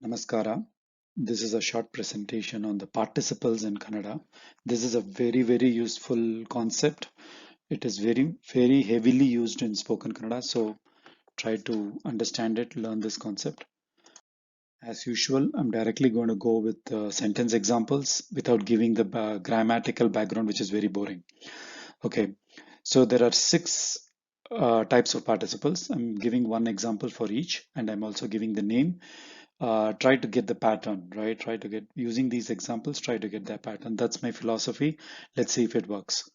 Namaskara. This is a short presentation on the participles in Kannada. This is a very useful concept. It is very heavily used in spoken Kannada. So try to understand it, learn this concept. As usual, I'm directly going to go with sentence examples without giving the grammatical background, which is very boring. Okay, so there are six types of participles. I'm giving one example for each, and I'm also giving the name. Try to get the pattern, right? Try to get, using these examples, try to get that pattern. That's my philosophy. Let's see if it works.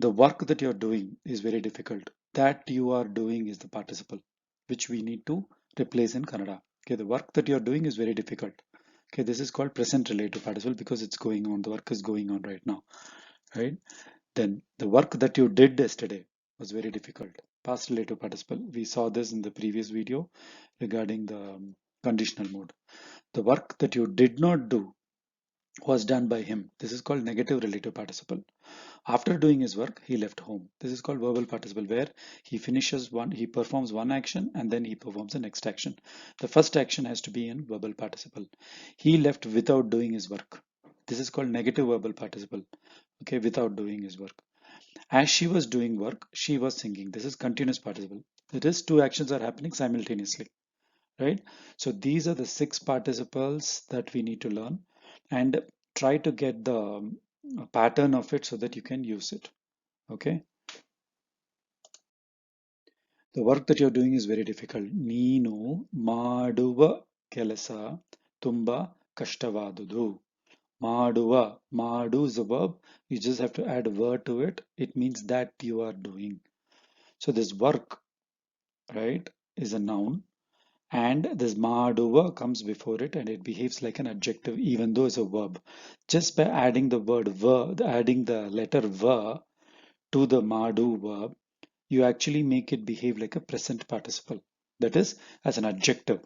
The work that you're doing is very difficult. That you are doing is the participle, which we need to replace in Kannada. Okay, the work that you're doing is very difficult. Okay, this is called present relative participle because it's going on. The work is going on right now, right? Then the work that you did yesterday was very difficult. Past relative participle. We saw this in the previous video regarding the conditional mode. The work that you did not do was done by him. This is called negative relative participle. After doing his work, he left home. This is called verbal participle, where he performs one action and then he performs the next action. The first action has to be in verbal participle. He left without doing his work. This is called negative verbal participle. Okay, without doing his work. As she was doing work, she was singing. This is continuous participle. It is two actions are happening simultaneously, right? So these are the six participles that we need to learn and try to get the pattern of it so that you can use it. Okay. The work that you're doing is very difficult. ನೀನು ಮಾಡುವ ಕೆಲಸ ತುಂಬಾ ಕಷ್ಟವಾದುದು. ಮಾಡುವ, madu is a verb. You just have to add a word to it. It means that you are doing. So this work, right, is a noun, and this maduva comes before it and it behaves like an adjective even though it's a verb. Just by adding the word ver, adding the letter ver to the madu verb, you actually make it behave like a present participle, that is as an adjective.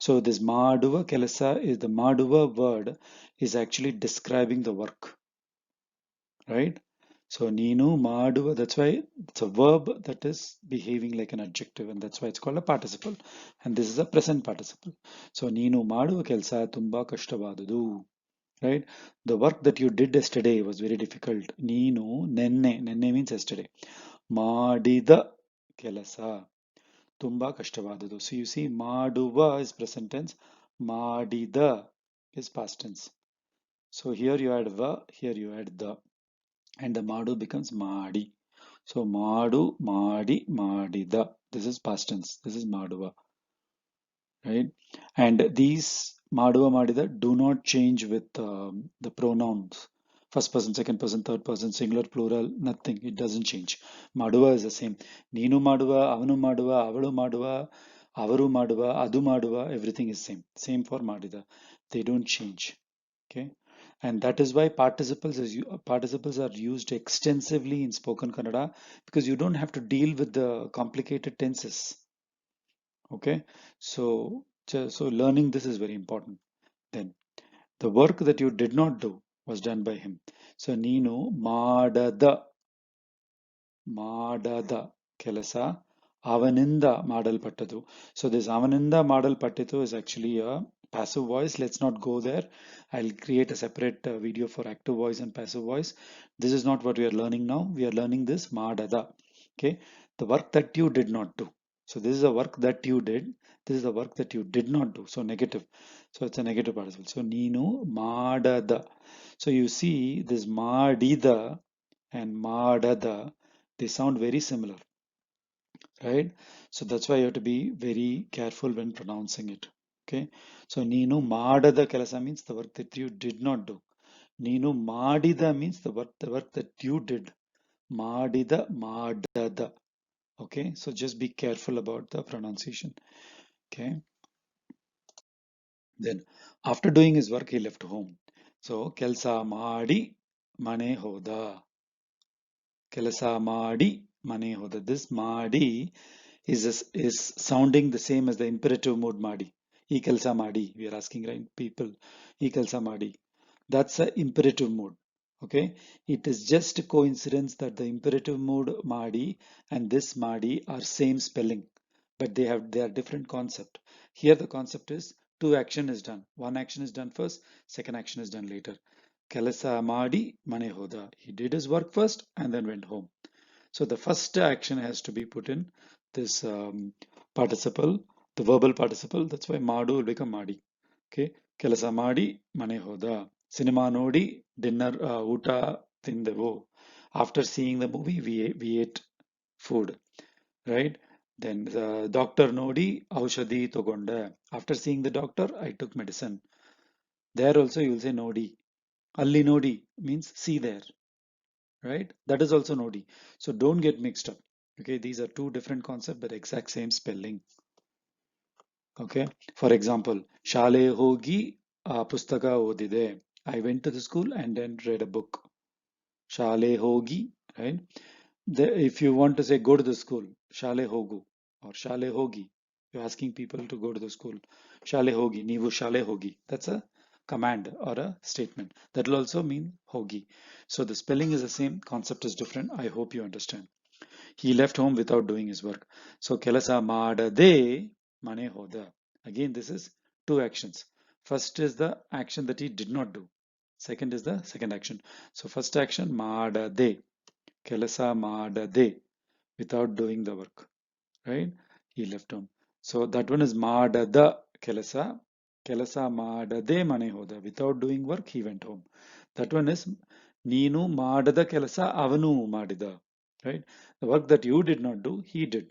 So this maduva kelasa is the maduva word is actually describing the work, right? So Ninu Maduva, that's why it's a verb that is behaving like an adjective, and that's why it's called a participle. And this is a present participle. So Ninu Maduva Kelsa Tumba Kashtavadudu. Right? The work that you did yesterday was very difficult. Ninu Nenne means yesterday. Madida Kelasa Tumba Kashtavadudu. So you see Maduva is present tense, Madida is past tense. So here you add va, here you add the, and the madu becomes madi. So madu, madi, madida. This is past tense. This is maduva, right? And these maduva, madida do not change with the pronouns. First person, second person, third person, singular, plural, nothing. It doesn't change. Maduva is the same. Neenu maduva, avanu maduva, avalu maduva, avaru maduva, adu maduva, everything is same. Same for madida. They don't change. Okay, and that is why participles are used extensively in spoken Kannada, because you don't have to deal with the complicated tenses. Okay, so learning this is very important. Then the work that you did not do was done by him. So Nino ಮಾಡದ ಕೆಲಸ ಅವನಿಂದ ಮಾಡಲ್ಪಟ್ಟದು. So this ಅವನಿಂದ ಮಾಡಲ್ಪಟ್ಟಿತು is actually a passive voice. Let's not go there. I'll create a separate video for active voice and passive voice. This is not what we are learning now. We are learning this ಮಾಡದ. Okay, the work that you did not do. So this is a work that you did. This is the work that you did not do. So negative. So it's a negative participle. So ನೀನು ಮಾಡದ. So you see this ಮಾಡಿದ and ಮಾಡದ, they sound very similar, right? So that's why you have to be very careful when pronouncing it. Okay, so Ninu Madada Kelasa means the work that you did not do. Ninu Madida means the work that you did. Madida Madada. Okay, so just be careful about the pronunciation. Okay, then after doing his work, he left home. So Kelsa Madi Mane Hoda. Kelasa Madi Mane Hoda. This Madi is sounding the same as the imperative mode Madi. E kelsa Madi. We are asking, right, people. E kelsa Madi. That's a imperative mode. Okay. It is just a coincidence that the imperative mode Madi and this Madi are same spelling, but they are different concept. Here the concept is two action is done. One action is done first, second action is done later. Kelasa maadi mane hoda. He did his work first and then went home. So the first action has to be put in this participle, the verbal participle. That's why madu will become madi. Okay. Kelasa maadi mane hoda. Cinema nodi dinner uta tindevo. After seeing the movie, we ate food, right? Then the doctor nodi aushadhi togonda. After seeing the doctor, I took medicine. There also you will say nodi. Alli nodi means see there, right? That is also nodi. So don't get mixed up. Okay, these are two different concepts but exact same spelling. Okay, for example, shale hogi pustaka odide. I went to the school and then read a book. Shale hogi, right? If you want to say go to the school, shale hogu or shale hogi, you're asking people to go to the school. Shale hogi, nivu shale hogi. That's a command or a statement. That will also mean hogi. So the spelling is the same, concept is different. I hope you understand. He left home without doing his work. So ಕೆಲಸ ಮಾಡದೆ ಮನೆ ಹೋದ. Again, this is two actions. First is the action that he did not do. Second is the second action. So first action ಮಾಡದೆ, ಕೆಲಸ ಮಾಡದೆ, without doing the work, right? He left home. So that one is ಮಾಡದ ಕೆಲಸ, ಕೆಲಸ ಮಾಡದೆ ಮನೆ ಹೋದ. Without doing work, he went home. That one is ನೀನು ಮಾಡದ ಕೆಲಸ ಅವನು ಮಾಡಿದ, right? The work that you did not do, he did.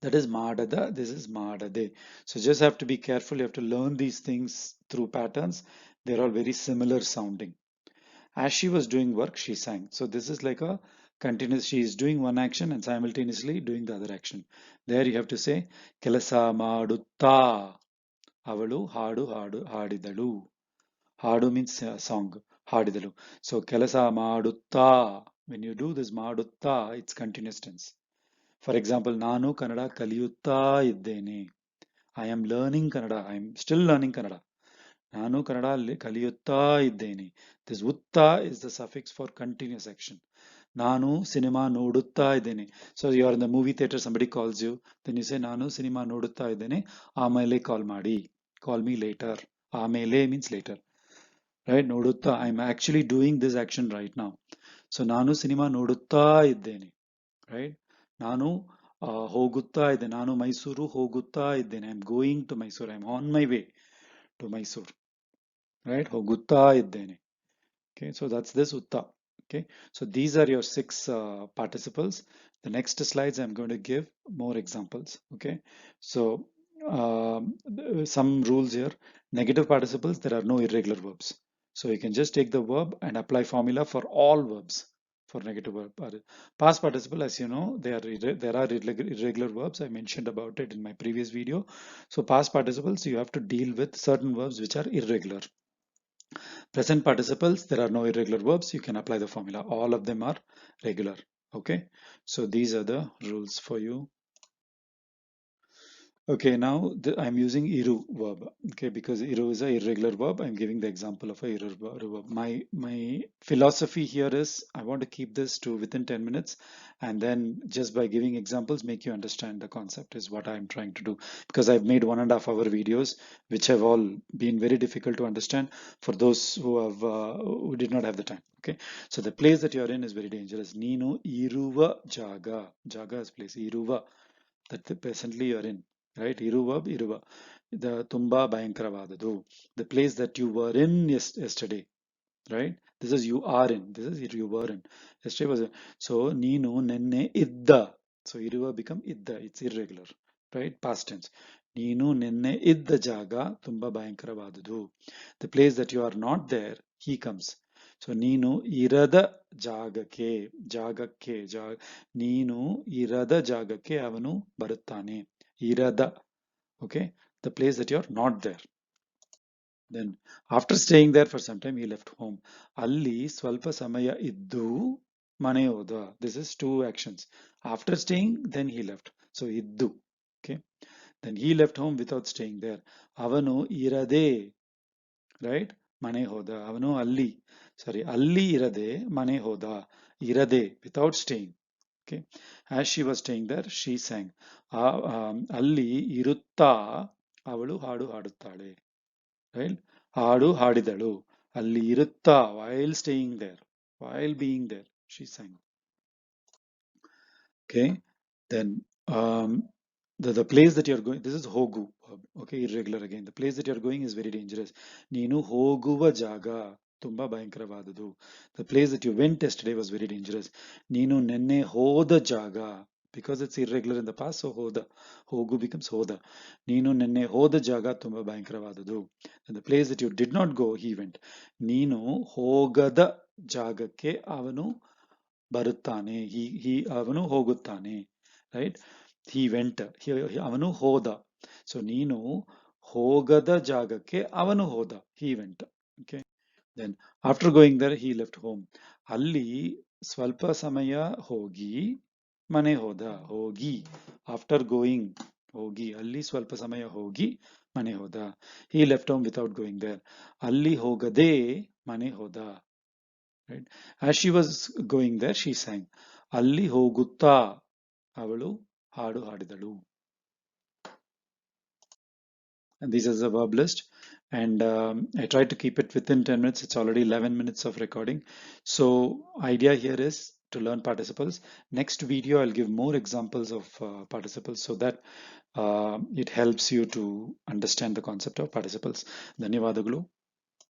That is madada, this is madade. So just have to be careful. You have to learn these things through patterns. They're all very similar sounding. As she was doing work, she sang. So this is like a continuous, she is doing one action and simultaneously doing the other action. There you have to say ಕೆಲಸ ಮಾಡುತ್ತಾ ಅವಳು ಹಾಡು ಹಾಡಿದಳು. Hadu means song. Hadidalu. So ಕೆಲಸ ಮಾಡುತ್ತಾ. When you do this ಮಾಡುತ್ತಾ, it's continuous tense. For example, ನಾನು ಕನ್ನಡ ಕಲಿಯುತ್ತಾ ಇದ್ದೇನೆ. I am learning Kannada. I am still learning Kannada. ನಾನು ಕನ್ನಡ ಕಲಿಯುತ್ತಾ ಇದ್ದೇನೆ. This utta is the suffix for continuous action. ನಾನು cinema ನೋಡುತ್ತಾ ಇದ್ದೇನೆ. So you are in the movie theater, somebody calls you, then you say ನಾನು cinema ನೋಡುತ್ತಾ ಇದ್ದೇನೆ, ಆಮೇಲೆ ಕಾಲ್ ಮಾಡಿ. Call me later. ಆಮೇಲೆ means later. Right? ನೋಡುತ್ತಾ, I am actually doing this action right now. So ನಾನು ಸಿನಿಮಾ ನೋಡುತ್ತಾ ಇದ್ದೇನೆ. Right? ನಾನು ಹೋಗುತ್ತಾ ಇದ್ದೇನೆ. ನಾನು ಮೈಸೂರು ಹೋಗುತ್ತಾ ಇದ್ದೇನೆ. I am going to Mysore. I am on my way to Mysore. Right? ಹೋಗುತ್ತಾ ಇದ್ದೇನೆ. Okay, so that's this utta. Okay, so these are your six participles. The next slides I'm going to give more examples. Okay, so some rules here. Negative participles, there are no irregular verbs. So you can just take the verb and apply formula for all verbs for negative verb. Past participle, as you know, there are irregular verbs. I mentioned about it in my previous video. So past participles, you have to deal with certain verbs which are irregular. Present participles, there are no irregular verbs. You can apply the formula. All of them are regular. Okay. So these are the rules for you. Okay, now I'm using iru verb. Okay, because iru is a irregular verb. I'm giving the example of a irregular verb. My philosophy here is I want to keep this to within 10 minutes, and then just by giving examples, make you understand the concept is what I'm trying to do. Because I've made 1.5 hour videos, which have all been very difficult to understand for those who did not have the time. Okay, so the place that you're in is very dangerous. Nino iruva jaga. Jaga is place. Iruva, that presently you're in. Right? Iruva, iruva. The tumba bhayankaravadadu. The place that you were in yesterday. Right? This is you are in. This is you were in. Yesterday was so Nino nenne idda. So iruva become idda. It's irregular. Right? Past tense. Nino nenne idda jaga tumba bhayankaravadadu. The place that you are not there, he comes. So Nino irada jagake. Jagake. Nino irada jagake avanu baruttane. Irada. Okay, the place that you're not there. Then after staying there for some time, he left home. Alli swalpa samaya iddu mane hoda. This is two actions. After staying, then he left. So iddu. Okay. Then he left home without staying there. Avanu irade. Right? Mane hoda. Avanu alli. Sorry. Alli irade mane hoda. Irade. Without staying. Okay. As she was staying there, she sang. Alli irutta ಅವಳು ಹಾಡು ಹಾಡುತ್ತಾಳೆ. Right? ಹಾಡು ಹಾಡಿದಳು. ಅಲ್ಲಿ ಇರುತ್ತಾ, while staying there, while being there, she sang. Okay, then the place that you're going, this is hogu. Okay, irregular again. The place that you're going is very dangerous. ನೀನು ಹೋಗುವ ಜಾಗ ತುಂಬಾ ಭಯಂಕರವಾದುದು. The place that you went yesterday was very dangerous. ನೀನು ನೆನ್ನೆ ಹೋದ ಜಾಗ, because it's irregular in the past, so ಹೋಗು becomes ಹೋದ. ನೀನು ನೆನ್ನೆ ಹೋದ ಜಾಗ ತುಂಬಾ ಭಯಂಕರವಾದುದು. And the place that you did not go, he went. ನೀನು ಹೋಗದ ಜಾಗಕ್ಕೆ ಅವನು ಬರುತ್ತಾನೆ. ಅವನು ಹೋಗುತ್ತಾನೆ. Right? He went. ಅವನು ಹೋದ. So ನೀನು ಹೋಗದ ಜಾಗಕ್ಕೆ ಅವನು ಹೋದ. He went. Okay. Then after going there, he left home. ಅಲ್ಲಿ ಸ್ವಲ್ಪ ಸಮಯ ಹೋಗಿ ಮನೆ ಹೋದ. ಹೋಗಿ, after going, ಹೋಗಿ, ಅಲ್ಲಿ ಸ್ವಲ್ಪ ಸಮಯ ಹೋಗಿ ಮನೆ ಹೋದ. He left home without going there. ಅಲ್ಲಿ ಹೋಗದೆ ಮನೆ ಹೋದ. Right? As she was going there, she sang. ಅಲ್ಲಿ ಹೋಗುತ್ತಾ ಅವಳು ಹಾಡು ಹಾಡಿದಳು. And this is a verb list. And I tried to keep it within 10 minutes. It's already 11 minutes of recording. So idea here is to learn participles. Next video, I'll give more examples of participles so that it helps you to understand the concept of participles. ಧನ್ಯವಾದಗಳು.